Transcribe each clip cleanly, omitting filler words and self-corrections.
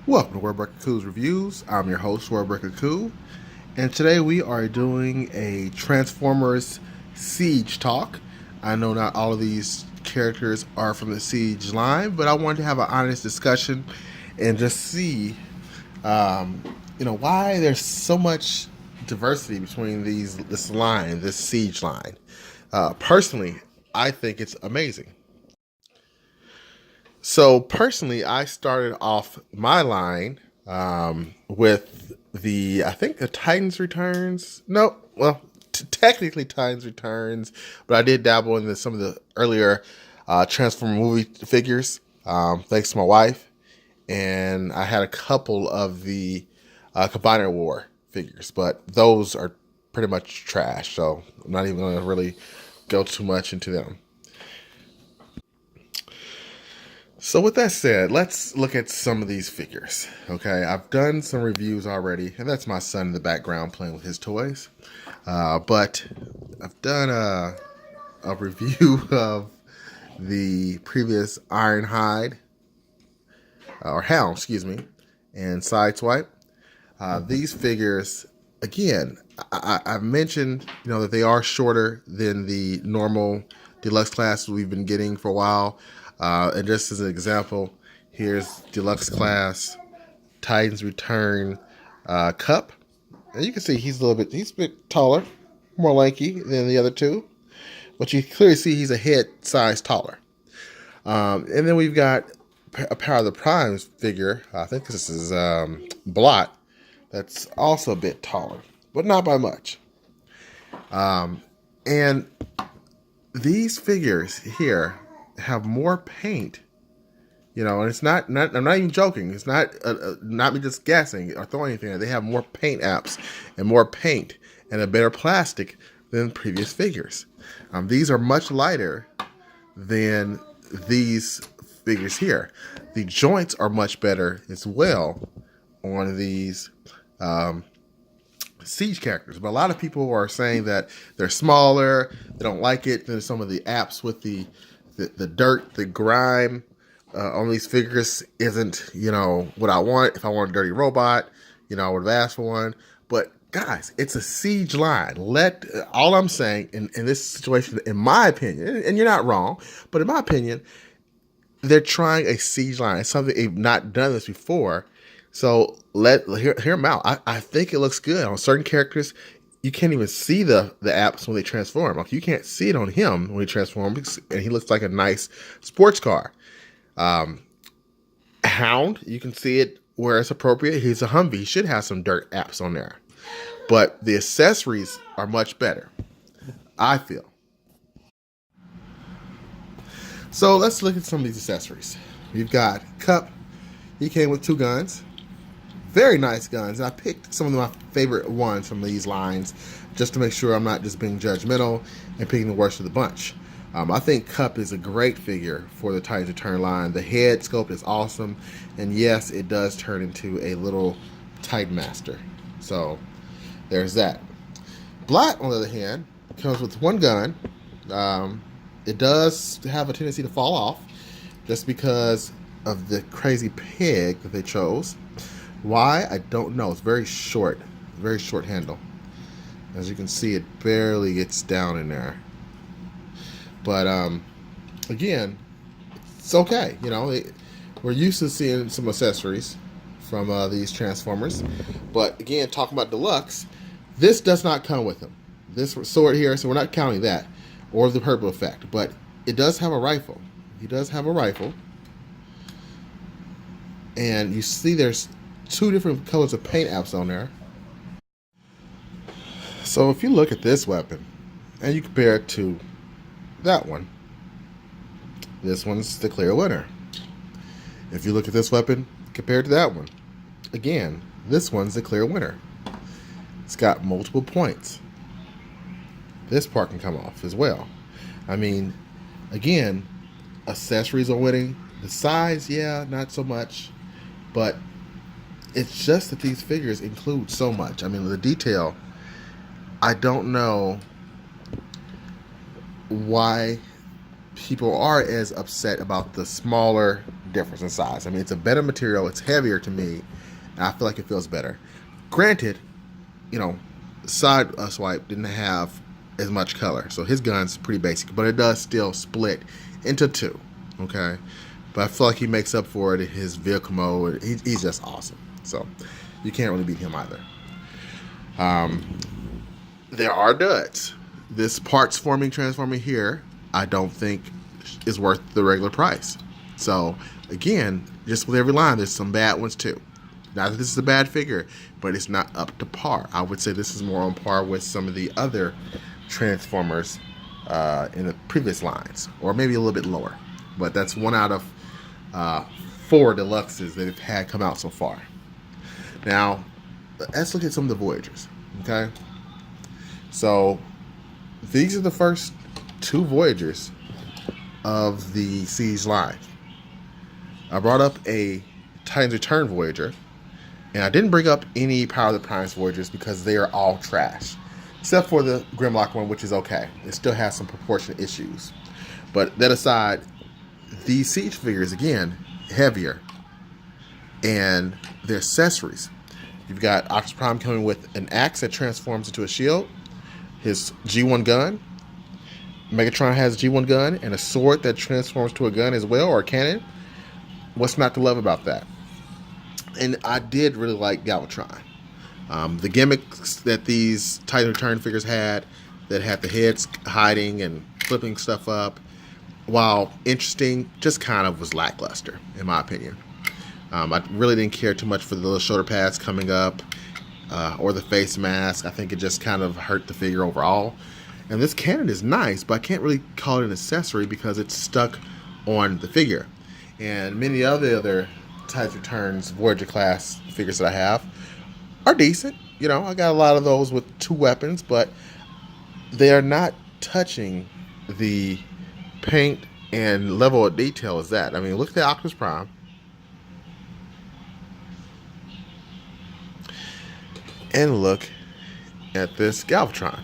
Welcome to Warbreaker Coo's Reviews. I'm your host, Warbreaker Coo, and today we are doing a Transformers Siege talk. I know not all of these characters are from the Siege line, but I wanted to have an honest discussion and just see, why there's so much diversity between this Siege line. Personally, I think it's amazing. So personally, I started off my line with I think the Titans Returns. No, well, technically Titans Returns, but I did dabble in some of the earlier Transformer movie figures, thanks to my wife, and I had a couple of the Combiner War figures, but those are pretty much trash, so I'm not even going to really go too much into them. So with that said, let's look at some of these figures. Okay, I've done some reviews already, and that's my son in the background playing with his toys. But I've done a review of the previous Ironhide, or Hound, excuse me, and Sideswipe. These figures, again, I've mentioned, that they are shorter than the normal deluxe class we've been getting for a while. And just as an example, here's deluxe class Titans Return Cup. And you can see he's a bit taller, more lanky than the other two, but you clearly see he's a head size taller. And then we've got a Power of the Primes figure. I think this is Blot. That's also a bit taller, but not by much. And these figures here have more paint, and it's not I'm not even joking. It's not me just guessing or throwing anything. They have more paint apps and more paint and a better plastic than previous figures. These are much lighter than these figures here. The joints are much better as well on these Siege characters, but a lot of people are saying that they're smaller. They don't like it. Then some of the apps with the dirt, the grime on these figures isn't, what I want. If I want a dirty robot, I would have asked for one. But guys, it's a Siege line. All I'm saying in this situation, in my opinion, and you're not wrong, but in my opinion, they're trying a Siege line. It's something they've not done this before. So hear them out. I think it looks good on certain characters. You can't even see the apps when they transform. Like, you can't see it on him when he transforms, and he looks like a nice sports car. Hound, you can see it where it's appropriate. He's a Humvee. He should have some dirt apps on there. But the accessories are much better, I feel. So let's look at some of these accessories. We've got Cup. He came with 2 guns. Very nice guns. I picked some of my favorite ones from these lines just to make sure I'm not just being judgmental and picking the worst of the bunch. I think Cup is a great figure for the Titans Return line. The head sculpt is awesome, and yes, it does turn into a little Titan Master. So there's that. Blot, on the other hand, comes with 1 gun. It does have a tendency to fall off just because of the crazy peg that they chose. Why? I don't know. It's very short handle. As you can see, it barely gets down in there. But again, it's okay. We're used to seeing some accessories from these Transformers. But again, talking about deluxe, this does not come with them. This sword here, so we're not counting that or the purple effect. But it does have a rifle. He does have a rifle. And you see there's 2 different colors of paint apps on there. So if you look at this weapon and you compare it to that one, this one's the clear winner. If you look at this weapon compared to that one, again, this one's the clear winner. It's got multiple points. This part can come off as well. I mean, again, accessories are winning. The size, yeah, not so much, but it's just that these figures include so much. I mean, the detail, I don't know why people are as upset about the smaller difference in size. I mean, it's a better material. It's heavier to me, and I feel like it feels better. Granted, you know, side swipe didn't have as much color, so his gun's pretty basic, but it does still split into two. Okay, but I feel like he makes up for it in his vehicle mode. He's just awesome. So you can't really beat him either. There are duds. This parts forming transformer here, I don't think is worth the regular price. So again, just with every line, there's some bad ones too. Not that this is a bad figure, but it's not up to par. I would say this is more on par with some of the other Transformers in the previous lines, or maybe a little bit lower. But that's one out of 4 deluxes that have had come out so far. Now, let's look at some of the Voyagers. Okay, so these are the first 2 Voyagers of the Siege line. I brought up a Titans Return Voyager, and I didn't bring up any Power of the Primes Voyagers because they are all trash. Except for the Grimlock one, which is okay. It still has some proportion issues. But that aside, these Siege figures, again, heavier. And their accessories. You've got Optimus Prime coming with an axe that transforms into a shield, his G1 gun. Megatron has a G1 gun and a sword that transforms to a gun as well, or a cannon. What's not to love about that? And I did really like Galvatron. The gimmicks that these Titan Return figures had, that had the heads hiding and flipping stuff up, while interesting, just kind of was lackluster, in my opinion. I really didn't care too much for the little shoulder pads coming up, or the face mask. I think it just kind of hurt the figure overall. And this cannon is nice, but I can't really call it an accessory because it's stuck on the figure. And many of the other Titan Returns Voyager class figures that I have are decent. You know, I got a lot of those with 2 weapons, but they are not touching the paint and level of detail as that. I mean, look at the Optimus Prime. And look at this Galvatron.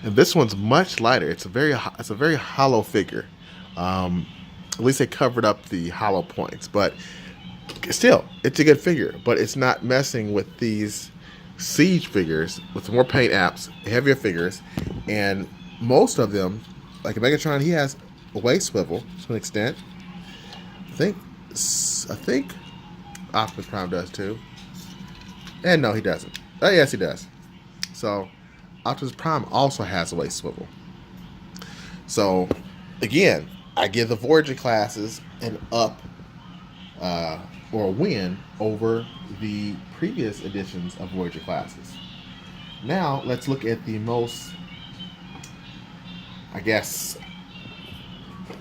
And this one's much lighter. It's a very hollow figure. At least they covered up the hollow points, but still, it's a good figure. But it's not messing with these Siege figures with more paint apps, heavier figures, and most of them, like Megatron, he has a waist swivel to an extent. I think Optimus Prime does too. And no, he doesn't. Oh, yes, he does. So Optimus Prime also has a waist swivel. So again, I give the Voyager classes an up or a win over the previous editions of Voyager classes. Now let's look at the most, I guess,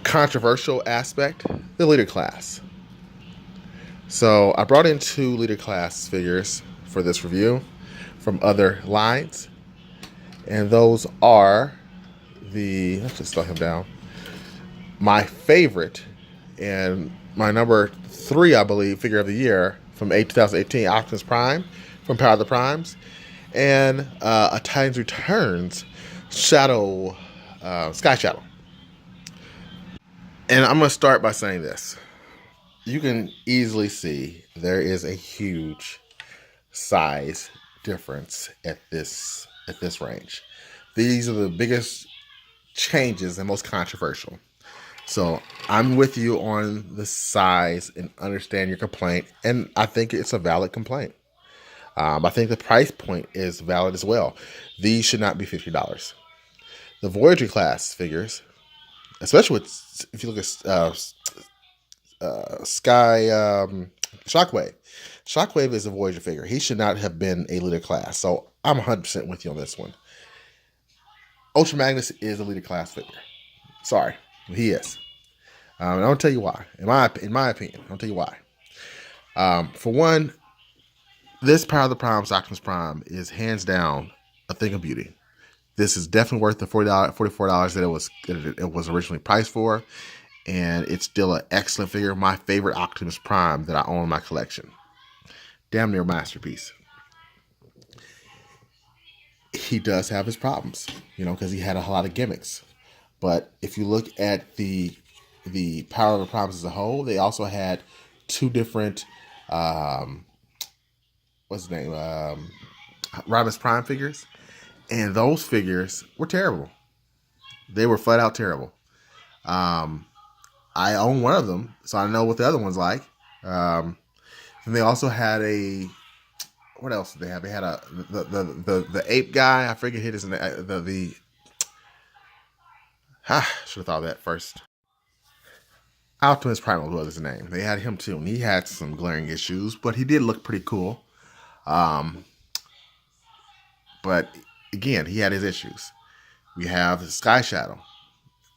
controversial aspect, the leader class. So I brought in 2 leader class figures for this review from other lines, and those are let's just slow him down, my favorite and my number 3, I believe, figure of the year from 2018, Optimus Prime from Power of the Primes, and a Titans Returns Sky Shadow. And I'm going to start by saying this. You can easily see there is a huge size difference at this range. These are the biggest changes and most controversial. So I'm with you on the size and understand your complaint, and I think it's a valid complaint. I think the price point is valid as well. These should not be $50. The Voyager class figures, especially if you look at Shockwave. Shockwave is a Voyager figure. He should not have been a leader class. So I'm 100% with you on this one. Ultra Magnus is a leader class figure. Sorry, he is. And I'll tell you why. In my opinion, I'll tell you why. For one, this Power of the Primes Optimus Prime is hands down a thing of beauty. This is definitely worth the $44 that it was originally priced for, and it's still an excellent figure. My favorite Optimus Prime that I own in my collection. Damn near masterpiece. He does have his problems, because he had a lot of gimmicks. But if you look at the Power of the Primes as a whole, they also had two different um, what's his name Rodimus Prime figures, and those figures were terrible. They were flat out terrible. Um, I own one of them, so I know what the other one's like. Um, and they also had a, what else did they have? They had a the ape guy. I forget his name. Should have thought of that first. Optimus Prime was his name. They had him too, and he had some glaring issues, but he did look pretty cool. Um, but again, he had his issues. We have Sky Shadow.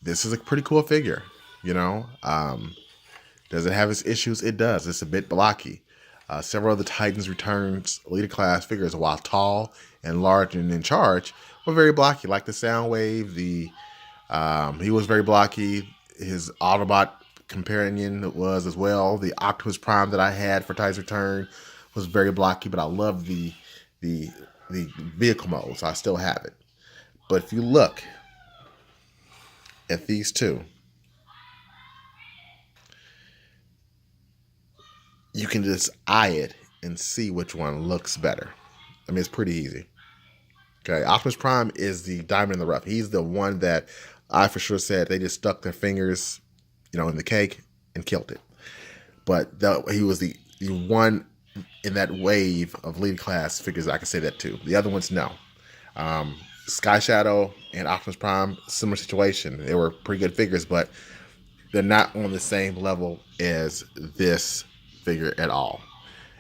This is a pretty cool figure, you know. Does it have its issues? It does. It's a bit blocky. Several of the Titans Returns Elite Class figures, while tall and large and in charge, were very blocky. Like the Soundwave, he was very blocky. His Autobot companion was as well. The Optimus Prime that I had for Titans Return was very blocky, but I love the vehicle mode, so I still have it. But if you look at these two, you can just eye it and see which one looks better. I mean, it's pretty easy. Okay, Optimus Prime is the diamond in the rough. He's the one that I for sure said they just stuck their fingers, in the cake and killed it. But he was the one in that wave of lead class figures I can say that too. The other ones, no. Sky Shadow and Optimus Prime, similar situation. They were pretty good figures, but they're not on the same level as this figure at all.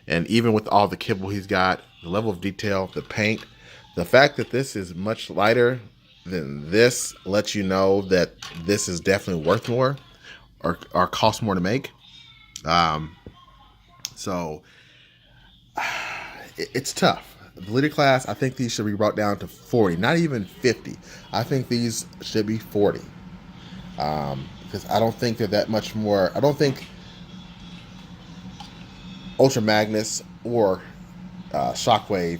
And even with all the kibble he's got, the level of detail, the paint, the fact that this is much lighter than this lets you know that this is definitely worth more or cost more to make. So it's tough. The leader class, I think these should be brought down to 40, not even 50. I think these should be 40. Because I don't think they're that much more. I don't think Ultra Magnus or Shockwave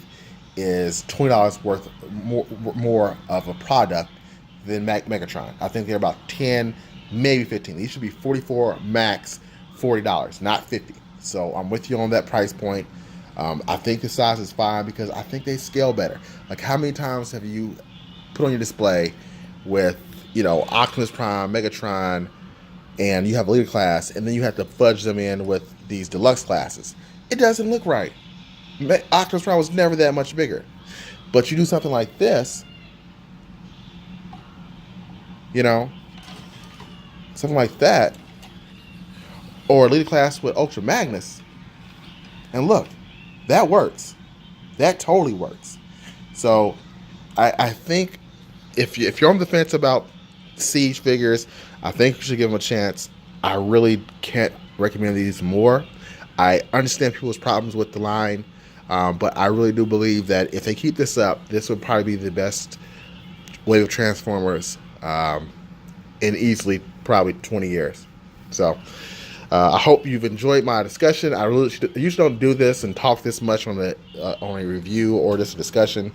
is $20 worth more of a product than Megatron. I think they're about 10, maybe 15. These should be 44 max, $40, not 50. So I'm with you on that price point. I think the size is fine because I think they scale better. Like, how many times have you put on your display with, Optimus Prime, Megatron, and you have a leader class, and then you have to fudge them in with these deluxe classes? It doesn't look right. Optimus Prime was never that much bigger. But you do something like this, something like that, or a leader class with Ultra Magnus, and look, that works. That totally works. So I think if you're on the fence about Siege figures, I think you should give them a chance. I really can't recommend these more. I understand people's problems with the line, but I really do believe that if they keep this up, this would probably be the best wave of Transformers in easily probably 20 years. So I hope you've enjoyed my discussion. I usually don't do this and talk this much on a review or just a discussion,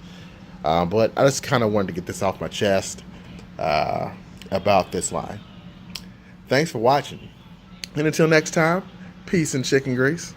but I just kind of wanted to get this off my chest about this line. Thanks for watching, and until next time, peace and chicken grease.